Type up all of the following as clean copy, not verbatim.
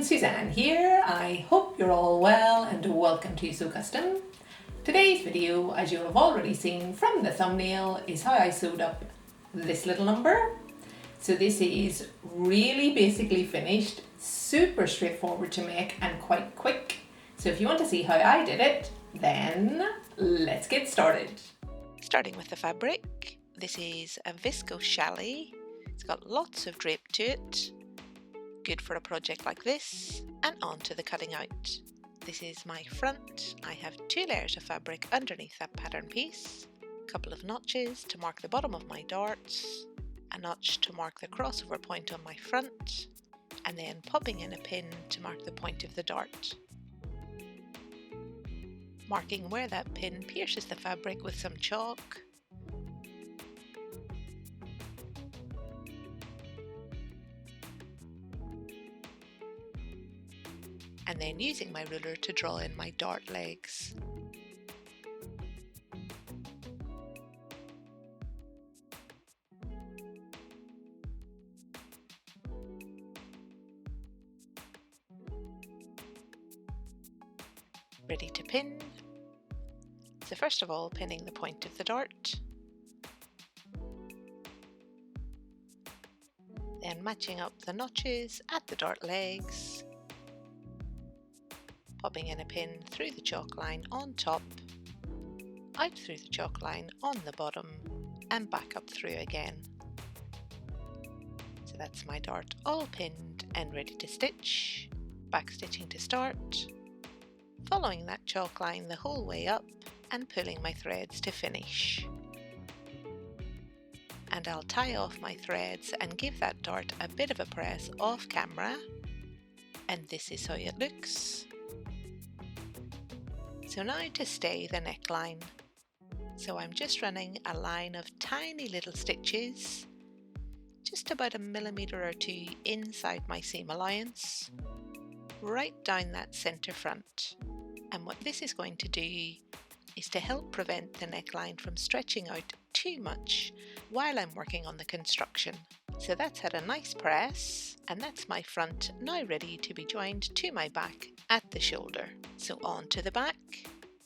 Susanne here. I hope you're all well and welcome to Sew Custom. Today's video, as you have already seen from the thumbnail, is how I sewed up this little number. So this is really basically finished, super straightforward to make and quite quick. So if you want to see how I did it, then let's get started. Starting with the fabric, this is a viscose challis. It's got lots of drape to it. Good for a project like this, and on to the cutting out. This is my front. I have 2 layers of fabric underneath that pattern piece, a couple of notches to mark the bottom of my darts, a notch to mark the crossover point on my front, and then popping in a pin to mark the point of the dart. Marking where that pin pierces the fabric with some chalk. And then using my ruler to draw in my dart legs. Ready to pin. So first of all, pinning the point of the dart. Then matching up the notches at the dart legs. Popping in a pin through the chalk line on top, out through the chalk line on the bottom, and back up through again. So that's my dart all pinned and ready to stitch. Back stitching to start, following that chalk line the whole way up and pulling my threads to finish. And I'll tie off my threads and give that dart a bit of a press off camera, and this is how it looks. So now to stay the neckline. So I'm just running a line of tiny little stitches, just about 1 millimeter or 2 inside my seam allowance, right down that center front. And what this is going to do is to help prevent the neckline from stretching out too much while I'm working on the construction. So that's had a nice press, and that's my front now ready to be joined to my back at the shoulder. So on to the back.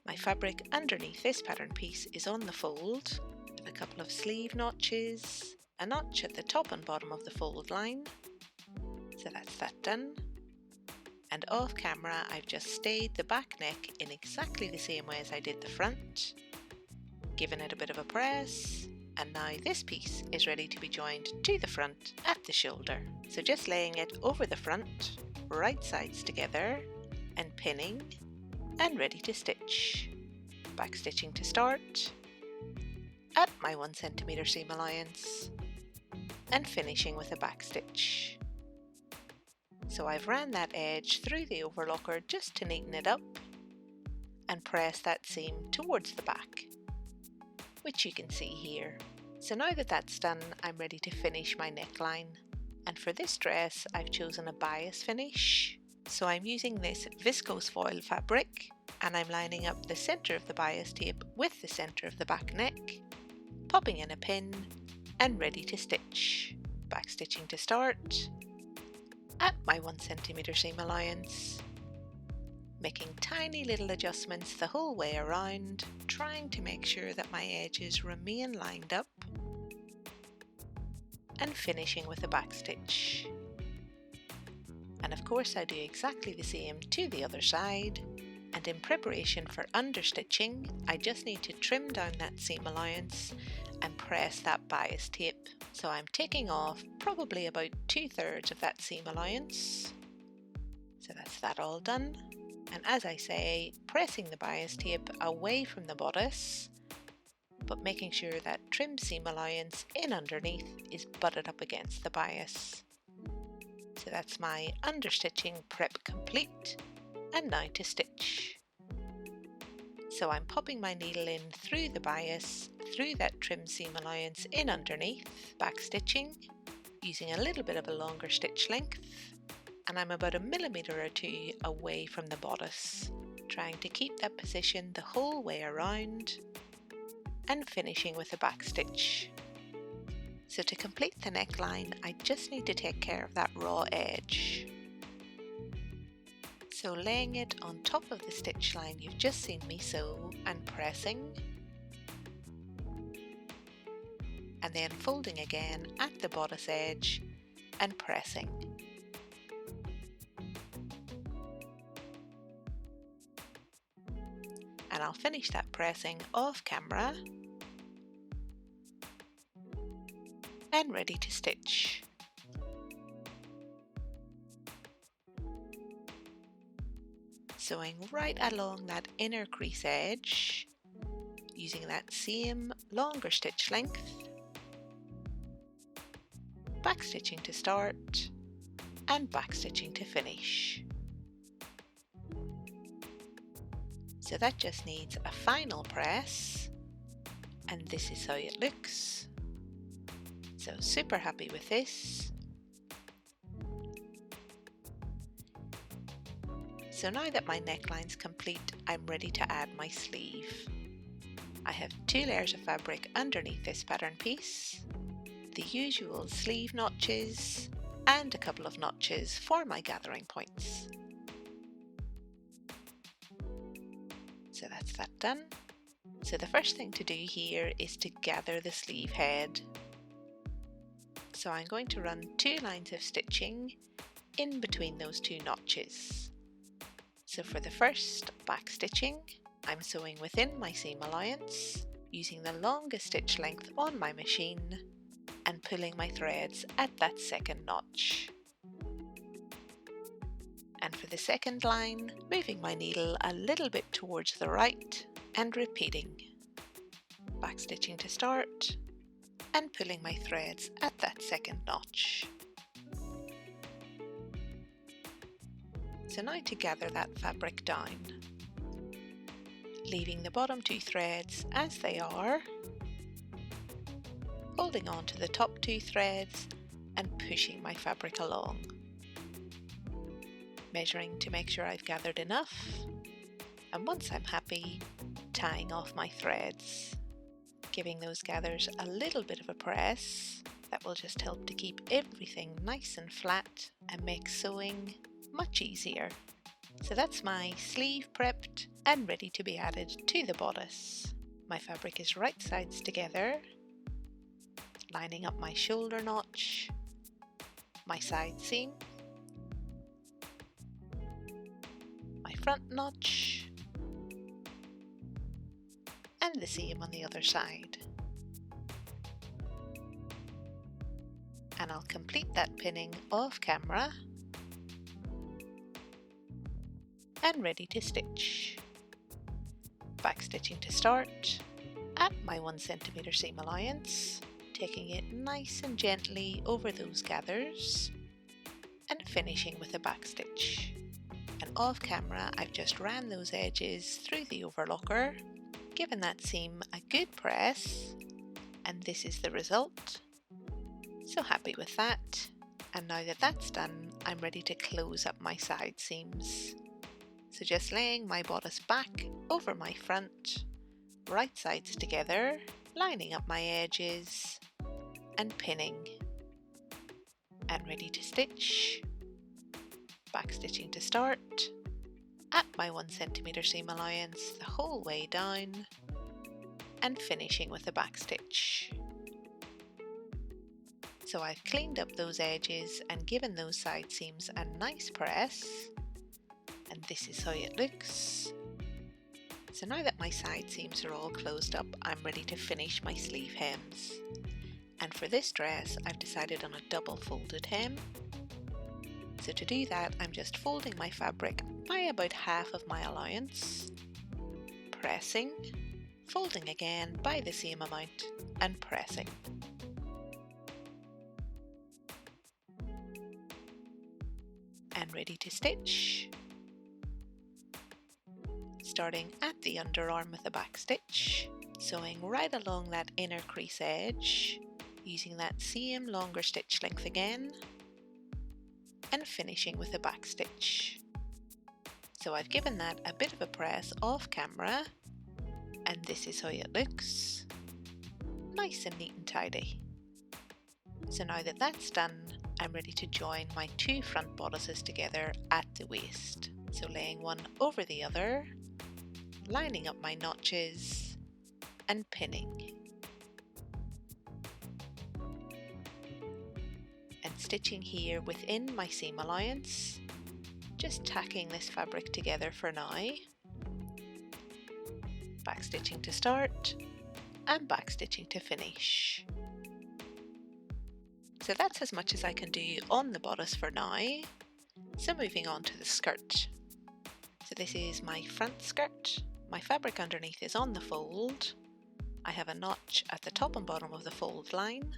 My fabric underneath this pattern piece is on the fold, with a couple of sleeve notches, a notch at the top and bottom of the fold line. So that's that done. And off camera, I've just stayed the back neck in exactly the same way as I did the front, given it a bit of a press, and now this piece is ready to be joined to the front at the shoulder. So just laying it over the front, right sides together, and pinning, and ready to stitch. Back stitching to start, at my 1 centimeter seam allowance, and finishing with a back stitch. So I've ran that edge through the overlocker just to neaten it up, and press that seam towards the back, which you can see here. So now that that's done, I'm ready to finish my neckline. And for this dress, I've chosen a bias finish. So I'm using this viscose foil fabric, and I'm lining up the center of the bias tape with the center of the back neck, popping in a pin, and ready to stitch. Back stitching to start, at my 1 centimeter seam allowance, making tiny little adjustments the whole way around, trying to make sure that my edges remain lined up, and finishing with a back stitch. And of course I do exactly the same to the other side, and in preparation for understitching, I just need to trim down that seam allowance and press that bias tape. So I'm taking off probably about 2/3 of that seam allowance. So that's that all done. And as I say, pressing the bias tape away from the bodice, but making sure that trim seam allowance in underneath is butted up against the bias. So that's my understitching prep complete, and now to stitch. So I'm popping my needle in through the bias, through that trim seam allowance in underneath, back stitching, using a little bit of a longer stitch length, and I'm about 1 millimeter or 2 away from the bodice, trying to keep that position the whole way around, and finishing with a back stitch. So to complete the neckline, I just need to take care of that raw edge. So laying it on top of the stitch line you've just seen me sew and pressing, and then folding again at the bodice edge and pressing. And I'll finish that pressing off camera and ready to stitch. Sewing right along that inner crease edge using that same longer stitch length, backstitching to start and backstitching to finish. So that just needs a final press, and this is how it looks. So super happy with this. So now that my neckline's complete, I'm ready to add my sleeve. I have 2 layers of fabric underneath this pattern piece, the usual sleeve notches, and a couple of notches for my gathering points. So that's that done. So the first thing to do here is to gather the sleeve head. So I'm going to run 2 lines of stitching in between those 2 notches. So for the first back stitching, I'm sewing within my seam allowance using the longest stitch length on my machine and pulling my threads at that second notch. And for the second line, moving my needle a little bit towards the right and repeating. Backstitching to start and pulling my threads at that second notch. So now to gather that fabric down, leaving the bottom 2 threads as they are, holding on to the top 2 threads and pushing my fabric along. Measuring to make sure I've gathered enough, and once I'm happy, tying off my threads, giving those gathers a little bit of a press. That will just help to keep everything nice and flat and make sewing much easier. So that's my sleeve prepped and ready to be added to the bodice. My fabric is right sides together, lining up my shoulder notch, my side seam, my front notch, and the seam on the other side. And I'll complete that pinning off camera and ready to stitch. Backstitching to start at my 1 cm seam allowance, taking it nice and gently over those gathers and finishing with a backstitch. And off camera I've just ran those edges through the overlocker, given that seam a good press, and this is the result. So happy with that. And now that that's done, I'm ready to close up my side seams. So just laying my bodice back over my front, right sides together, lining up my edges and pinning, and ready to stitch. Backstitching to start at my 1 cm seam allowance the whole way down and finishing with a backstitch. So I've cleaned up those edges and given those side seams a nice press, and this is how it looks. So now that my side seams are all closed up, I'm ready to finish my sleeve hems. And for this dress, I've decided on a double folded hem. So to do that, I'm just folding my fabric by about half of my allowance, pressing, folding again by the same amount and pressing. And ready to stitch. Starting at the underarm with a back stitch, sewing right along that inner crease edge, using that same longer stitch length again, and finishing with a back stitch. So I've given that a bit of a press off camera, and this is how it looks. Nice and neat and tidy. So now that that's done, I'm ready to join my 2 front bodices together at the waist. So laying one over the other, lining up my notches and pinning. And stitching here within my seam allowance, just tacking this fabric together for now. Backstitching to start and backstitching to finish. So that's as much as I can do on the bodice for now. So moving on to the skirt. So this is my front skirt. My fabric underneath is on the fold. I have a notch at the top and bottom of the fold line.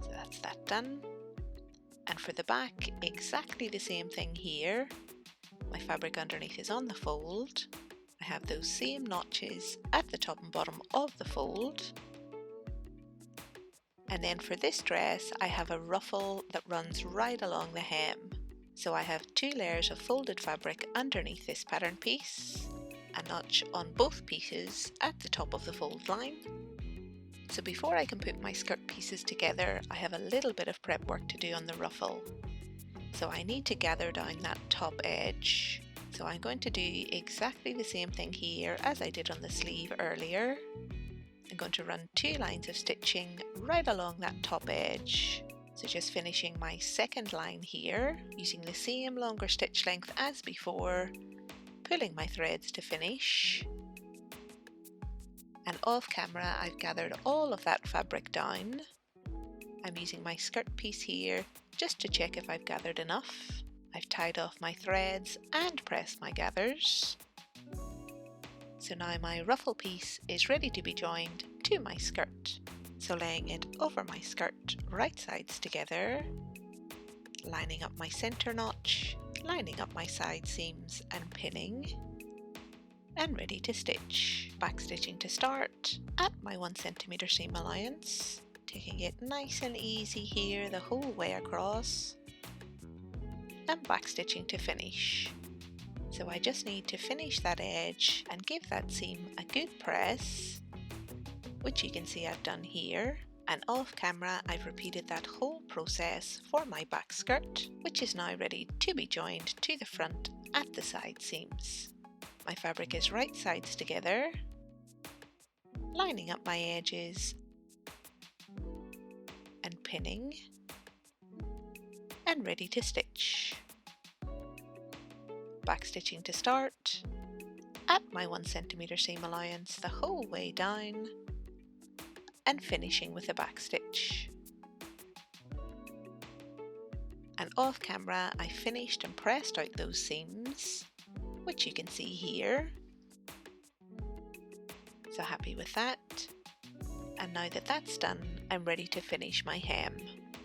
So that's that done. And for the back, exactly the same thing here. My fabric underneath is on the fold. I have those same notches at the top and bottom of the fold. And then for this dress, I have a ruffle that runs right along the hem. So I have 2 layers of folded fabric underneath this pattern piece, a notch on both pieces at the top of the fold line. So before I can put my skirt pieces together, I have a little bit of prep work to do on the ruffle. So I need to gather down that top edge. So I'm going to do exactly the same thing here as I did on the sleeve earlier. I'm going to run 2 lines of stitching right along that top edge. So just finishing my second line here, using the same longer stitch length as before, pulling my threads to finish. And off camera, I've gathered all of that fabric down. I'm using my skirt piece here just to check if I've gathered enough. I've tied off my threads and pressed my gathers. So now my ruffle piece is ready to be joined to my skirt. So laying it over my skirt, right sides together, lining up my center notch, lining up my side seams and pinning, and ready to stitch. Backstitching to start at my 1 centimeter seam allowance, taking it nice and easy here the whole way across, and backstitching to finish. So I just need to finish that edge and give that seam a good press, which you can see I've done here. And off camera, I've repeated that whole process for my back skirt, which is now ready to be joined to the front at the side seams. My fabric is right sides together, lining up my edges and pinning, and ready to stitch. Backstitching to start at my 1 centimeter seam allowance the whole way down, and finishing with a backstitch. And off camera, I finished and pressed out those seams, which you can see here. So happy with that. And now that that's done, I'm ready to finish my hem.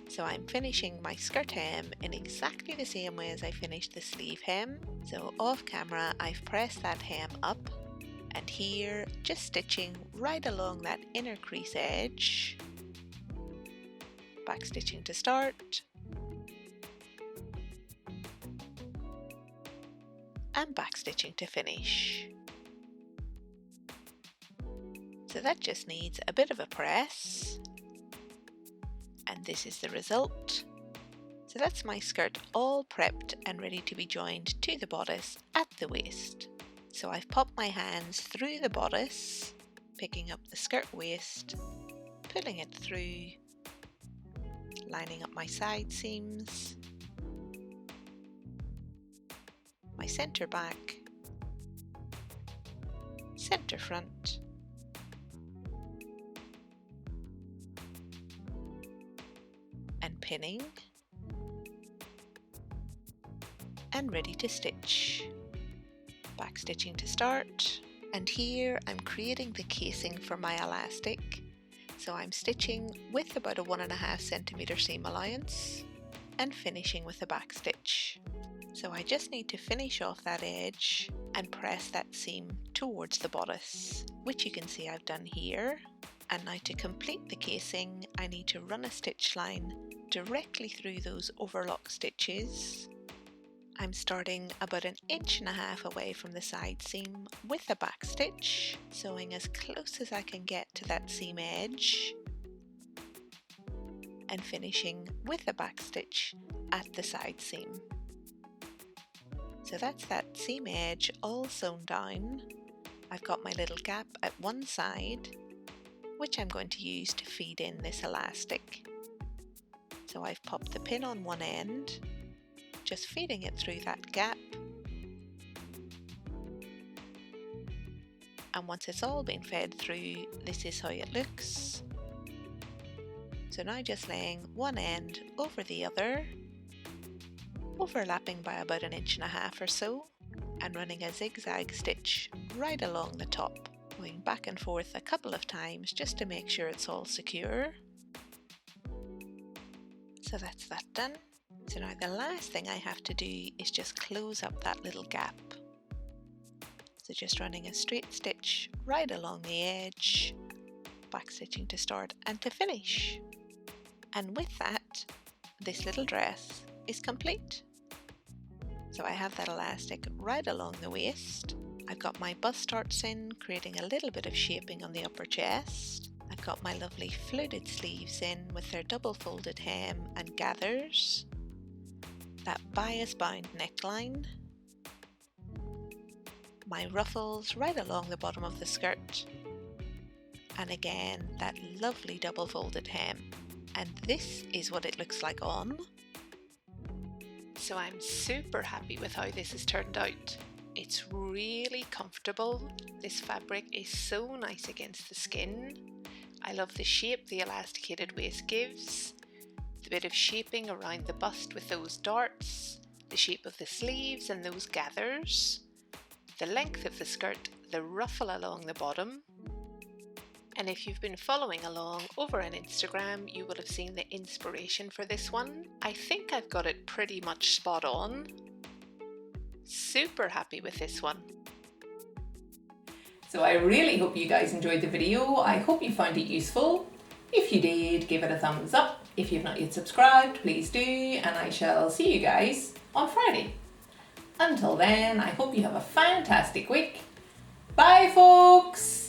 So I'm finishing my skirt hem in exactly the same way as I finished the sleeve hem. So off camera, I've pressed that hem up, and here just stitching right along that inner crease edge. Backstitching to start, and backstitching to finish. So that just needs a bit of a press, and this is the result. So that's my skirt all prepped and ready to be joined to the bodice at the waist. So I've popped my hands through the bodice, picking up the skirt waist, pulling it through, lining up my side seams, my center back, center front, and pinning, and ready to stitch. Backstitching to start, and here I'm creating the casing for my elastic. So I'm stitching with about a 1.5 centimeter seam allowance and finishing with a backstitch. So I just need to finish off that edge and press that seam towards the bodice, which you can see I've done here. And now to complete the casing, I need to run a stitch line directly through those overlock stitches. I'm starting about 1.5 inches away from the side seam with a back stitch, sewing as close as I can get to that seam edge, and finishing with a back stitch at the side seam. So that's that seam edge all sewn down. I've got my little gap at one side, which I'm going to use to feed in this elastic. So I've popped the pin on one end, just feeding it through that gap. And once it's all been fed through, this is how it looks. So now just laying one end over the other, overlapping by about 1.5 inches or so, and running a zigzag stitch right along the top, going back and forth a couple of times just to make sure it's all secure. So that's that done. So now the last thing I have to do is just close up that little gap. So just running a straight stitch right along the edge, back stitching to start and to finish. And with that, this little dress is complete. So I have that elastic right along the waist. I've got my bust darts in, creating a little bit of shaping on the upper chest. I've got my lovely fluted sleeves in with their double folded hem and gathers. That bias bound neckline. My ruffles right along the bottom of the skirt. And again, that lovely double folded hem. And this is what it looks like on. So I'm super happy with how this has turned out. It's really comfortable. This fabric is so nice against the skin. I love the shape the elasticated waist gives, the bit of shaping around the bust with those darts, the shape of the sleeves and those gathers, the length of the skirt, the ruffle along the bottom. And if you've been following along over on Instagram, you will have seen the inspiration for this one. I think I've got it pretty much spot on. Super happy with this one. So I really hope you guys enjoyed the video. I hope you found it useful. If you did, give it a thumbs up. If you've not yet subscribed, please do, and I shall see you guys on Friday. Until then, I hope you have a fantastic week. Bye folks!